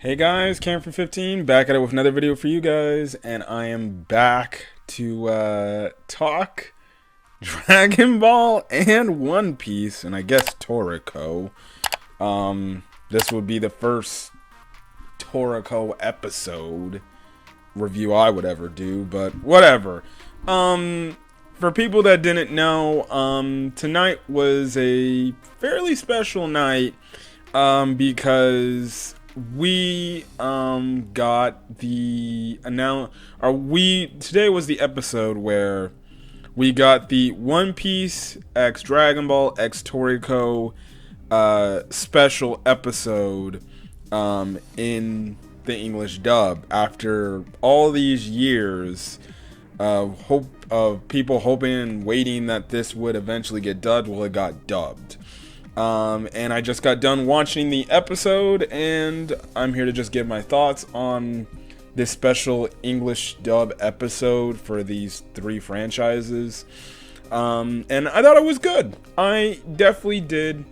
Hey guys, Cam from 15, back at it with another video for you guys, and I am back to talk Dragon Ball and One Piece, and I guess Toriko. This would be the first Toriko episode review I would ever do, but whatever. For people that didn't know, tonight was a fairly special night, because we got the today was the episode where we got the One Piece x Dragon Ball x Toriko special episode in the English dub after all these years of people hoping and waiting that this would eventually get dubbed. Well, it got dubbed. And I just got done watching the episode, and I'm here to just give my thoughts on this special English dub episode for these three franchises. And I thought it was good. I definitely did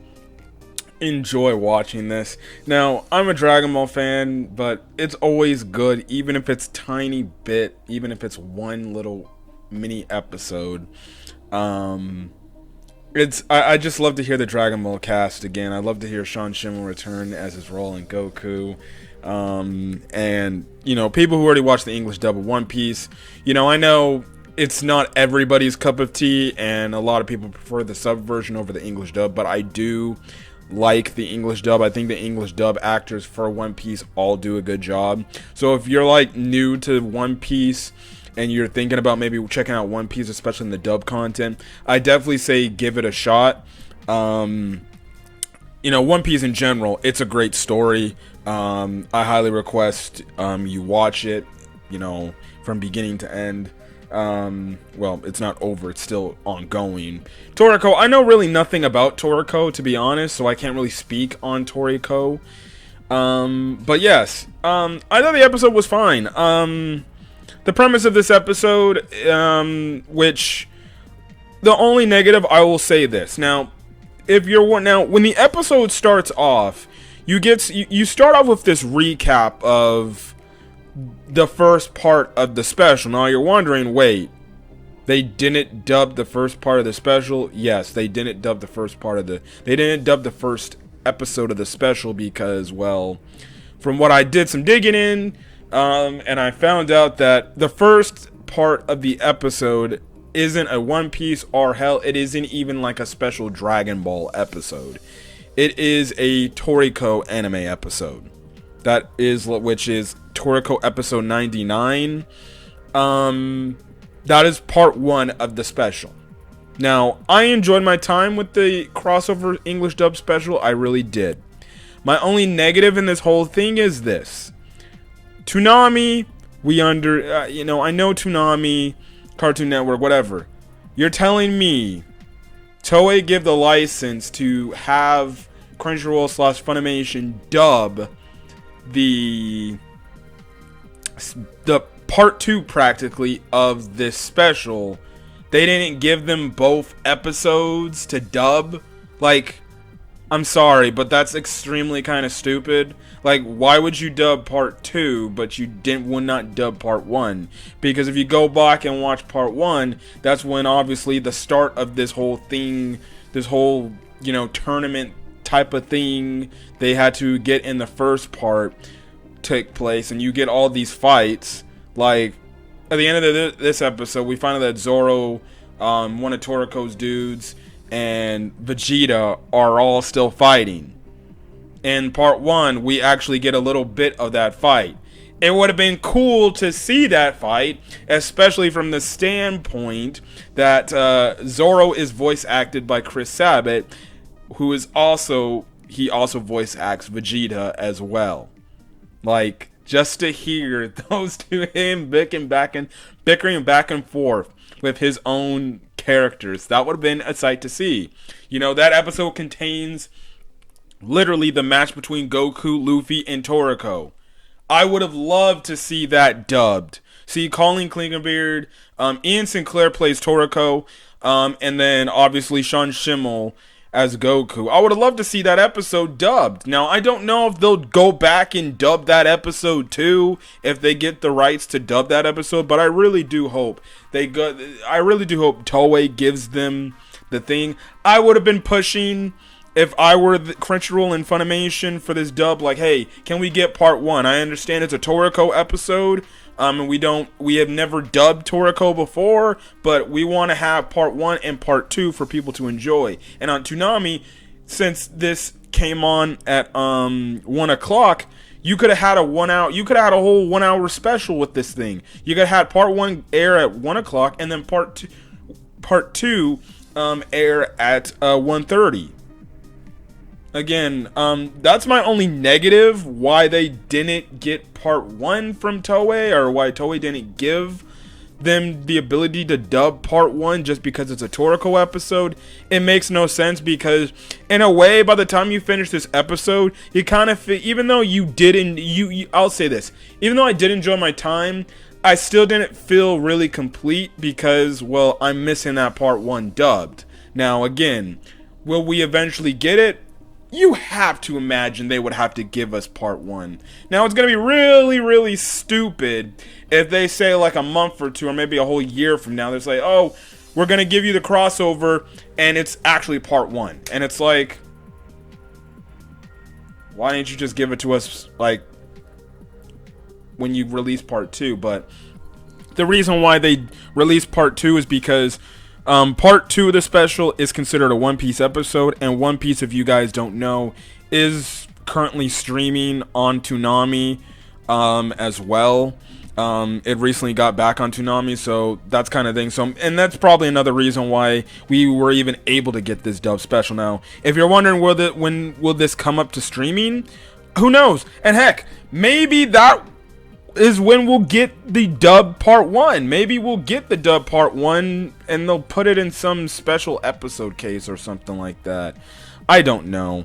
enjoy watching this. Now, I'm a Dragon Ball fan, but it's always good, even if it's tiny bit, even if it's one little mini episode. I just love to hear the Dragon Ball cast again. I love to hear Sean Schemmel return as his role in Goku. And, you know, people who already watched the English dub of One Piece, you know, I know it's not everybody's cup of tea, and a lot of people prefer the sub version over the English dub, but I do like the English dub. I think the English dub actors for One Piece all do a good job. So if you're, like, new to One Piece and you're thinking about maybe checking out One Piece, especially in the dub content, I definitely say give it a shot. You know, One Piece in general, it's a great story. I highly request you watch it, you know, from beginning to end. Well, it's not over, it's still ongoing. Toriko, I know really nothing about Toriko, to be honest, so I can't really speak on Toriko. But yes, I thought the episode was fine. The premise of this episode, which the only negative, I will say this. Now, when the episode starts off, you start off with this recap of the first part of the special. Now you're wondering, wait, they didn't dub the first part of the special? Yes, they didn't dub the first they didn't dub the first episode of the special because, well, from what I did some digging in, and I found out that the first part of the episode isn't a One Piece, or hell, it isn't even like a special Dragon Ball episode. It is a Toriko anime episode. Which is Toriko episode 99. That is part 1 of the special. Now, I enjoyed my time with the crossover English dub special. I really did. My only negative in this whole thing is this. Toonami, I know Toonami, Cartoon Network, whatever. You're telling me Toei give the license to have Crunchyroll / Funimation dub the part 2 practically of this special. They didn't give them both episodes to dub. Like, I'm sorry, but that's extremely kind of stupid. Like, why would you dub part 2, but you would not dub part 1? Because if you go back and watch part 1, that's when obviously the start of this whole thing, this whole, you know, tournament type of thing they had to get in the first part take place, and you get all these fights. Like, at the end of this episode, we find out that Zoro, one of Toriko's dudes, and Vegeta are all still fighting. In part 1, we actually get a little bit of that fight. It would have been cool to see that fight, especially from the standpoint that Zoro is voice acted by Chris Sabat, who is also voice acts Vegeta as well. Like, just to hear those two bickering back and forth with his own characters, that would have been a sight to see. You know, that episode contains literally the match between Goku, Luffy, and Toriko. I would have loved to see that dubbed. See, Colleen Klinkenbeard, Ian Sinclair plays Toriko, and then obviously Sean Schemmel as Goku. I would have loved to see that episode dubbed. Now, I don't know if they'll go back and dub that episode too, if they get the rights to dub that episode, but I really do hope Toei gives them the thing. I would have been pushing, if I were the Crunchyroll and Funimation, for this dub, like, hey, can we get part 1? I understand it's a Toriko episode, and we have never dubbed Toriko before, but we want to have part 1 and part 2 for people to enjoy. And on Toonami, since this came on at 1 o'clock, you could have had a whole 1 hour special with this thing. You could have had part 1 air at 1 o'clock, and then part 2 air at 1:30. Again, that's my only negative, why they didn't get part 1 from Toei, or why Toei didn't give them the ability to dub part 1 just because it's a Toriko episode. It makes no sense, because in a way, by the time you finish this episode, you kind of even though I'll say this, even though I did enjoy my time, I still didn't feel really complete, because, well, I'm missing that part 1 dubbed. Now, again, will we eventually get it? You have to imagine they would have to give us part 1. Now, it's going to be really, really stupid if they say like a month or 2, or maybe a whole year from now, they say, oh, we're going to give you the crossover, and it's actually part 1. And it's like, why didn't you just give it to us, like, when you release part 2? But the reason why they released part 2 is because part 2 of the special is considered a One Piece episode, and One Piece, if you guys don't know, is currently streaming on Toonami as well. It recently got back on Toonami, so that's kind of thing. So, and that's probably another reason why we were even able to get this dub special. Now, if you're wondering when will this come up to streaming, who knows? And heck, maybe that is when we'll get the dub part 1. Maybe we'll get the dub part 1 and they'll put it in some special episode case or something like that. I don't know.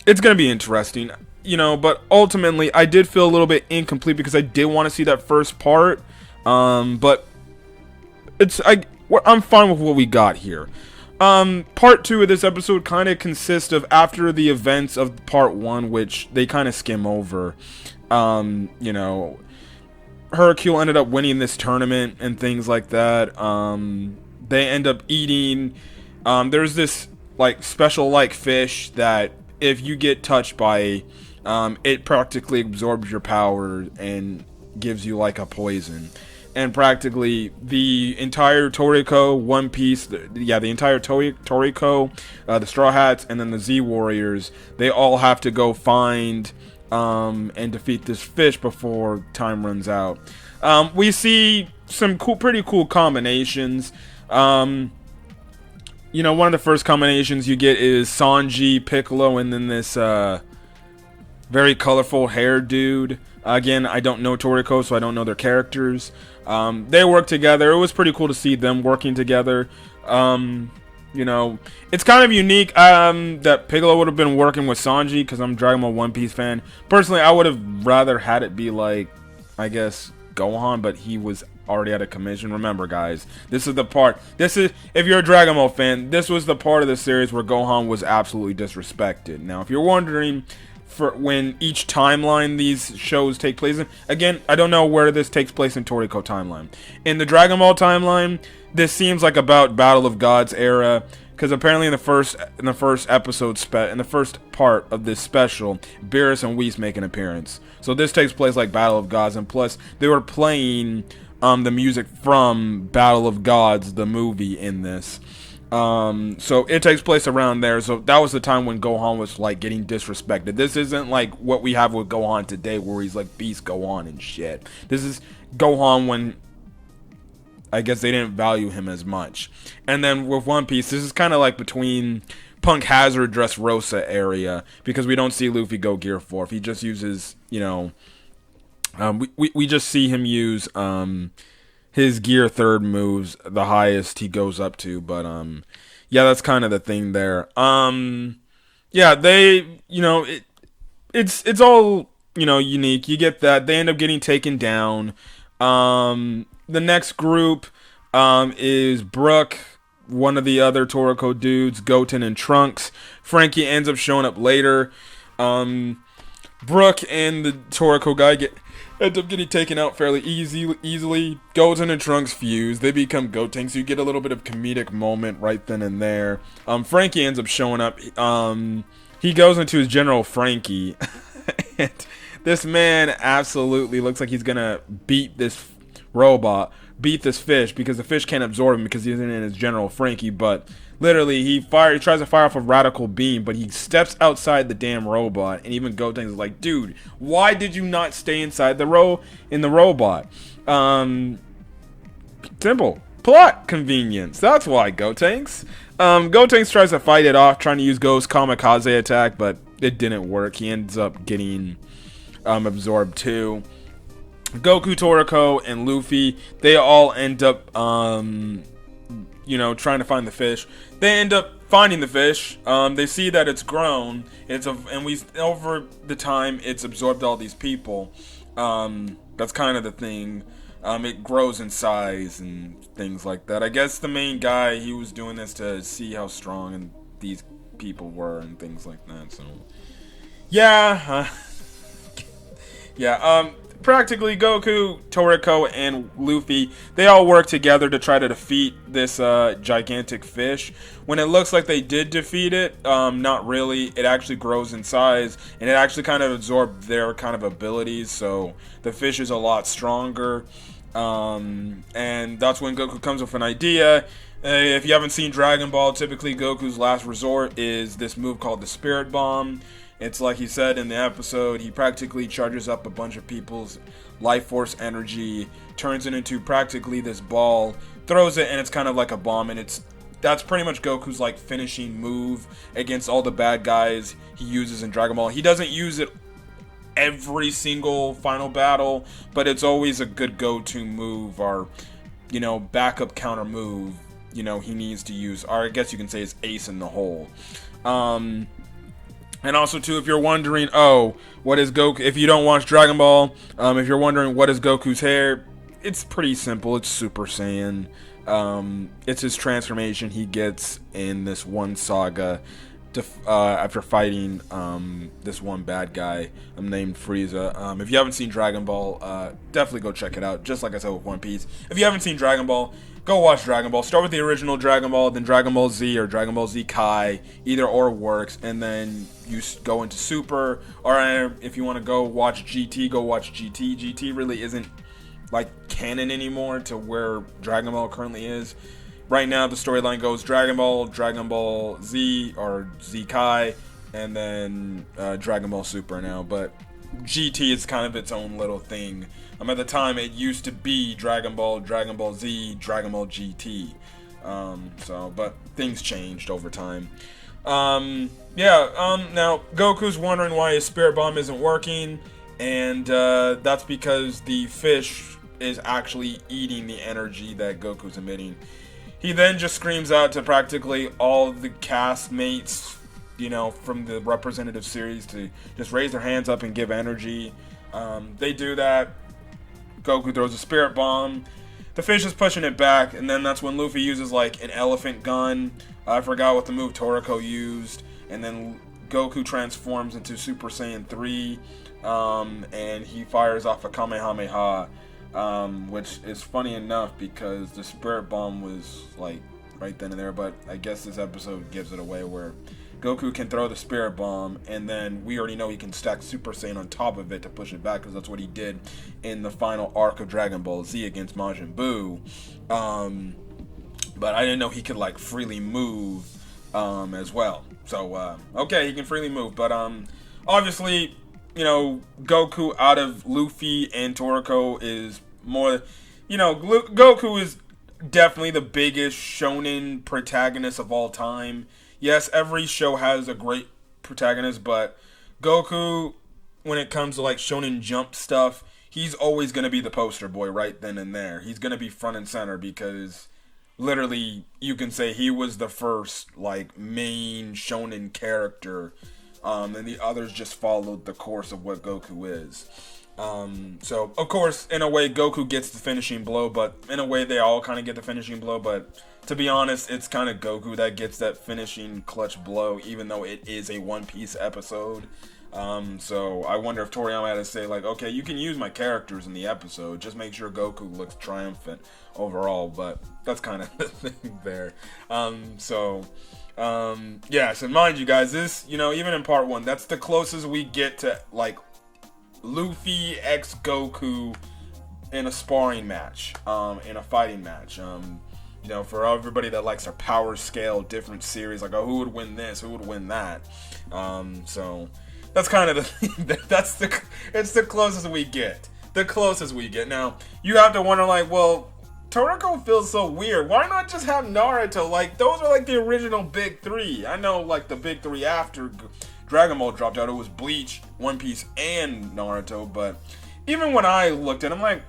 It's gonna be interesting, but ultimately I did feel a little bit incomplete, because I did want to see that first part, but I'm fine with what we got here. Part 2 of this episode kind of consists of after the events of part 1, which they kind of skim over. Hercule ended up winning this tournament and things like that. They end up eating, there's this like special like fish that if you get touched by, it practically absorbs your power and gives you like a poison. And practically the entire Toriko, One Piece, the entire Toriko, the Straw Hats, and then the Z Warriors, they all have to go find and defeat this fish before time runs out. We see some pretty cool combinations. One of the first combinations you get is Sanji, Piccolo, and then this very colorful hair dude. Again, I don't know Toriko, so I don't know their characters. They work together. It was pretty cool to see them working together. It's kind of unique that Piccolo would have been working with Sanji, because I'm a Dragon Ball One Piece fan. Personally, I would have rather had it be like, I guess, Gohan, but he was already out of commission. Remember, guys, this is if you're a Dragon Ball fan, this was the part of the series where Gohan was absolutely disrespected. Now, if you're wondering for when each timeline these shows take place in, again, I don't know where this takes place in Toriko timeline. In the Dragon Ball timeline, this seems like about Battle of Gods era, because apparently in the first part of this special, Beerus and Whis make an appearance. So this takes place like Battle of Gods, and plus they were playing the music from Battle of Gods, the movie, in this. So it takes place around there. So that was the time when Gohan was like getting disrespected. This isn't like what we have with Gohan today, where he's like Beast Gohan and shit. This is Gohan when I guess they didn't value him as much. And then with One Piece, this is kind of like between Punk Hazard, Dressrosa area, because we don't see Luffy go Gear 4. He just uses, we just see him use his Gear 3rd moves, the highest he goes up to. But that's kind of the thing there. It's all, unique. You get that. They end up getting taken down. The next group is Brook, one of the other Toriko dudes, Goten and Trunks. Frankie ends up showing up later. Brooke and the Toriko guy end up getting taken out fairly easily. Goten and Trunks fuse. They become Gotenks, so you get a little bit of comedic moment right then and there. Frankie ends up showing up. He goes into his General Frankie. And this man absolutely looks like he's going to beat this fish, because the fish can't absorb him because he's in his General Frankie, but literally he tries to fire off a radical beam, but he steps outside the damn robot, and even Gotenks is like, dude, why did you not stay inside the robot? Simple. Plot convenience. That's why, Gotenks. Gotenks tries to fight it off, trying to use Ghost Kamikaze attack, but it didn't work. He ends up getting absorbed too. Goku, Toriko, and Luffy, they all end up, trying to find the fish. They end up finding the fish. They see that it's grown. Over the time, it's absorbed all these people. That's kind of the thing. It grows in size and things like that. I guess the main guy, he was doing this to see how strong and these people were and things like that. So, yeah. Practically Goku, Toriko, and Luffy, they all work together to try to defeat this gigantic fish. When it looks like they did defeat it, not really. It actually grows in size, and it actually kind of absorbed their kind of abilities, so the fish is a lot stronger. And that's when Goku comes with an idea. If you haven't seen Dragon Ball, typically Goku's last resort is this move called the Spirit Bomb. It's like he said in the episode, he practically charges up a bunch of people's life force energy, turns it into practically this ball, throws it, and it's kind of like a bomb, and that's pretty much Goku's like finishing move against all the bad guys he uses in Dragon Ball. He doesn't use it every single final battle, but it's always a good go-to move, or backup counter move he needs to use, or I guess you can say it's ace in the hole. And also, too, if you're wondering, what is Goku? If you don't watch Dragon Ball, if you're wondering what is Goku's hair, it's pretty simple. It's Super Saiyan. It's his transformation he gets in this one saga after fighting this one bad guy named Frieza. If you haven't seen Dragon Ball, definitely go check it out. Just like I said with One Piece. If you haven't seen Dragon Ball, go watch Dragon Ball. Start with the original Dragon Ball, then Dragon Ball Z or Dragon Ball Z Kai. Either or works. And then you go into Super. Or if you want to go watch GT, go watch GT. GT really isn't like canon anymore to where Dragon Ball currently is. Right now, the storyline goes Dragon Ball Z or Z Kai, and then Dragon Ball Super now. But GT is kind of its own little thing. At the time, it used to be Dragon Ball Z, Dragon Ball GT. But things changed over time. Now Goku's wondering why his Spirit Bomb isn't working, and that's because the fish is actually eating the energy that Goku's emitting. He then just screams out to practically all the castmates, from the representative series to just raise their hands up and give energy. They do that. Goku throws a Spirit Bomb. The fish is pushing it back, and then that's when Luffy uses like an elephant gun. I forgot what the move Toriko used. And then Goku transforms into Super Saiyan 3, and he fires off a Kamehameha. Which is funny enough because the Spirit Bomb was like right then and there, but I guess this episode gives it away where Goku can throw the Spirit Bomb, and then we already know he can stack Super Saiyan on top of it to push it back, because that's what he did in the final arc of Dragon Ball Z against Majin Buu. But I didn't know he could like freely move as well. So okay, he can freely move, but obviously, Goku out of Luffy and Toriko is more, Goku is definitely the biggest shonen protagonist of all time. Yes, every show has a great protagonist, but Goku, when it comes to like Shonen Jump stuff, he's always going to be the poster boy right then and there. He's going to be front and center because literally you can say he was the first like main shonen character, and the others just followed the course of what Goku is. So, of course, in a way, Goku gets the finishing blow, but in a way, they all kind of get the finishing blow. But to be honest, it's kind of Goku that gets that finishing clutch blow, even though it is a One Piece episode. So I wonder if Toriyama had to say, like, okay, you can use my characters in the episode, just make sure Goku looks triumphant overall. But that's kind of the thing there. Yeah, so mind you guys, this, even in part 1, that's the closest we get to, like, Luffy x Goku in a sparring match, in a fighting match. For everybody that likes our power scale, different series, like, oh, who would win this, who would win that? So that's kind of the thing. It's the closest we get. The closest we get. Now, you have to wonder, like, well, Toriko feels so weird. Why not just have Naruto? Like, those are like the original big three. I know, like, the big three after Dragon Ball dropped out, it was Bleach, One Piece, and Naruto. But even when I looked at it, I'm like,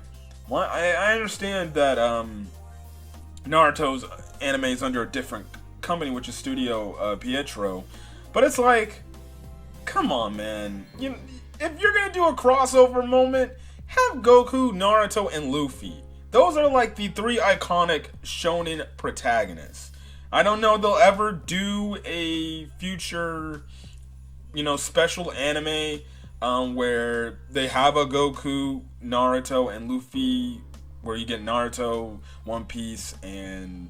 what? I understand that Naruto's anime is under a different company, which is Studio Pietro. But it's like, come on, man. If you're gonna do a crossover moment, have Goku, Naruto, and Luffy. Those are like the three iconic shonen protagonists. I don't know if they'll ever do a future, special anime where they have a Goku, Naruto, and Luffy, where you get Naruto, One Piece, and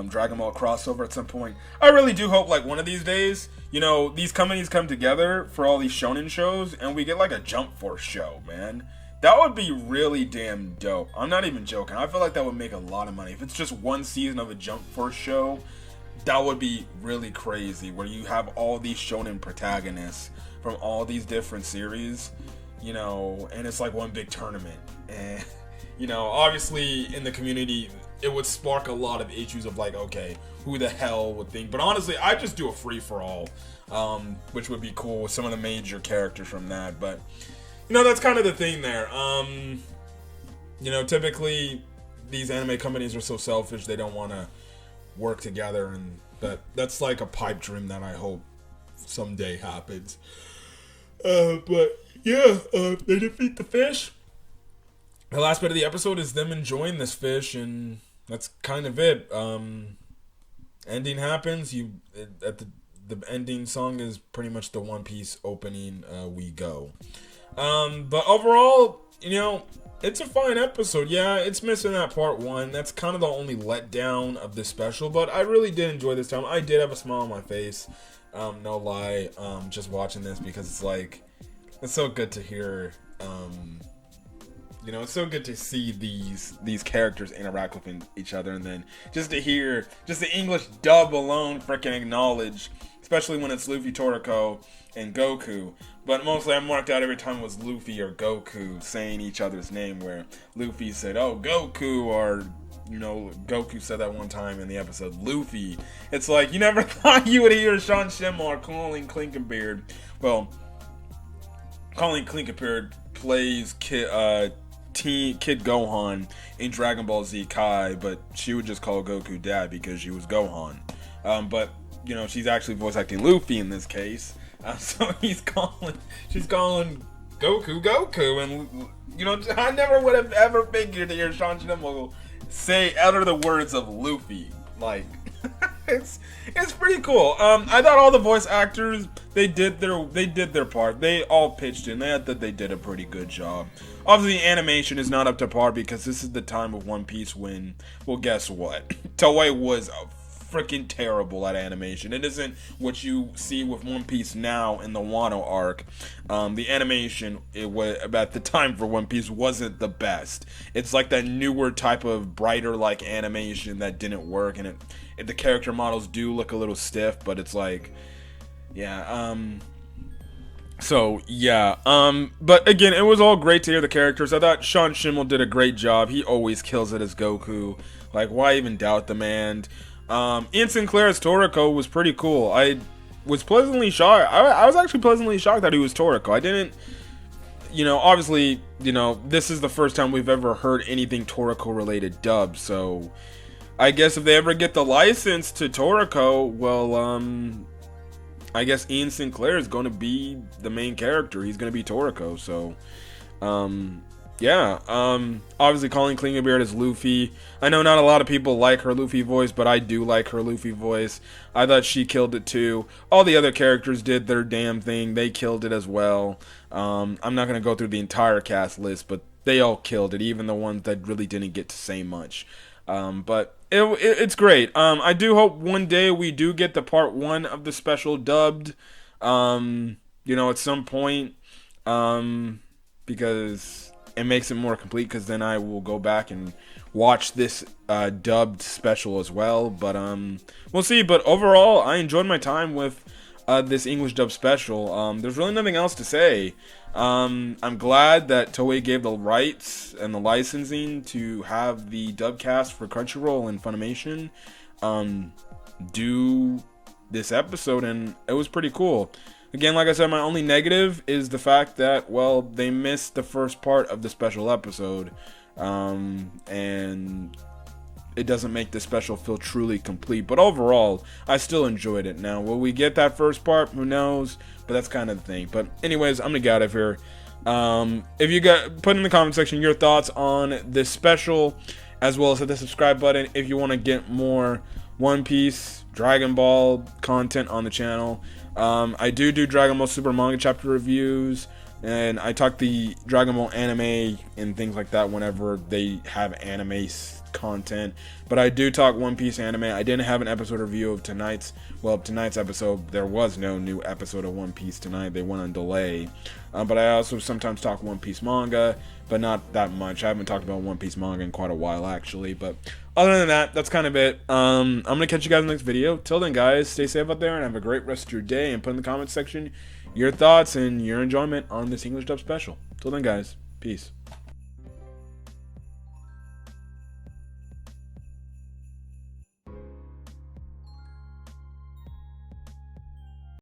Dragon Ball crossover at some point. I really do hope, like, one of these days, these companies come together for all these shonen shows, and we get, like, a Jump Force show, man. That would be really damn dope. I'm not even joking. I feel like that would make a lot of money. If it's just one season of a Jump Force show, that would be really crazy, where you have all these shonen protagonists from all these different series, and it's like one big tournament. And, obviously in the community, it would spark a lot of issues of, like, okay, who the hell would think? But honestly, I'd just do a free-for-all, which would be cool with some of the major characters from that. But that's kind of the thing there. Typically these anime companies are so selfish, they don't want to work together, and that's like a pipe dream that I hope someday happens. But yeah, they defeat the fish. The last bit of the episode is them enjoying this fish, and that's kind of it. Ending happens. The ending song is pretty much the One Piece opening. We go. But overall, it's a fine episode. Yeah, it's missing that part 1. That's kind of the only letdown of this special, but I really did enjoy this time. I did have a smile on my face, no lie, just watching this, because it's like, it's so good to hear, it's so good to see these characters interact with each other, and then just to hear, just the English dub alone freaking acknowledge, especially when it's Luffy, Toriko, and Goku. But mostly I marked out every time it was Luffy or Goku saying each other's name, where Luffy said, oh, Goku, or, Goku said that one time in the episode, Luffy. It's like, you never thought you would hear Sean Schemmel calling Klinkenbeard. Well, Colleen Klinkenbeard plays Kid Gohan in Dragon Ball Z Kai, but she would just call Goku Dad because she was Gohan. But, she's actually voice acting Luffy in this case. So she's calling Goku, and I never would have ever figured to hear Sean Schemmel utter the words of Luffy. Like, it's pretty cool. I thought all the voice actors, they did their part. They all pitched in. They did a pretty good job. Obviously, the animation is not up to par, because this is the time of One Piece when, well, guess what? Toei was freaking terrible at animation. It isn't what you see with One Piece now in the Wano arc. The animation, at the time for One Piece, wasn't the best. It's like that newer type of brighter like animation that didn't work, and the character models do look a little stiff, but it's like, yeah. So yeah. But again, it was all great to hear the characters. I thought Sean Schemmel did a great job. He always kills it as Goku. Like, why even doubt the man? Ian Sinclair's Toriko was pretty cool. I was pleasantly shocked. I was actually pleasantly shocked that he was Toriko. I didn't, obviously, this is the first time we've ever heard anything Toriko related dubbed. So I guess if they ever get the license to Toriko, well, I guess Ian Sinclair is going to be the main character. He's going to be Toriko. So Yeah, obviously calling Klingabeard as Luffy. I know not a lot of people like her Luffy voice, but I do like her Luffy voice. I thought she killed it too. All the other characters did their damn thing. They killed it as well. I'm not going to go through the entire cast list, but they all killed it, even the ones that really didn't get to say much. But it's great. I do hope one day we do get the part 1 of the special dubbed, at some point, because it makes it more complete, because then I will go back and watch this dubbed special as well. But we'll see. But overall, I enjoyed my time with this English dub special. There's really nothing else to say. I'm glad that Toei gave the rights and the licensing to have the dub cast for Crunchyroll and Funimation do this episode, and it was pretty cool. Again, like I said, my only negative is the fact that, well, they missed the first part of the special episode, and it doesn't make the special feel truly complete. But overall, I still enjoyed it. Now, will we get that first part? Who knows? But that's kind of the thing. But anyways, I'm gonna get out of here. If you put in the comment section your thoughts on this special, as well as hit the subscribe button if you want to get more One Piece, Dragon Ball content on the channel. I do Dragon Ball Super manga chapter reviews, and I talk the Dragon Ball anime and things like that whenever they have anime content. But I do talk One Piece anime. I didn't have an episode review of tonight's episode. There was no new episode of One Piece tonight. They went on delay. But I also sometimes talk One Piece manga, but not that much. I haven't talked about One Piece manga in quite a while, actually. But other than that, that's kind of it. I'm going to catch you guys in the next video. Till then, guys, stay safe out there and have a great rest of your day. And put in the comments section your thoughts and your enjoyment on this English dub special. Till then, guys, peace.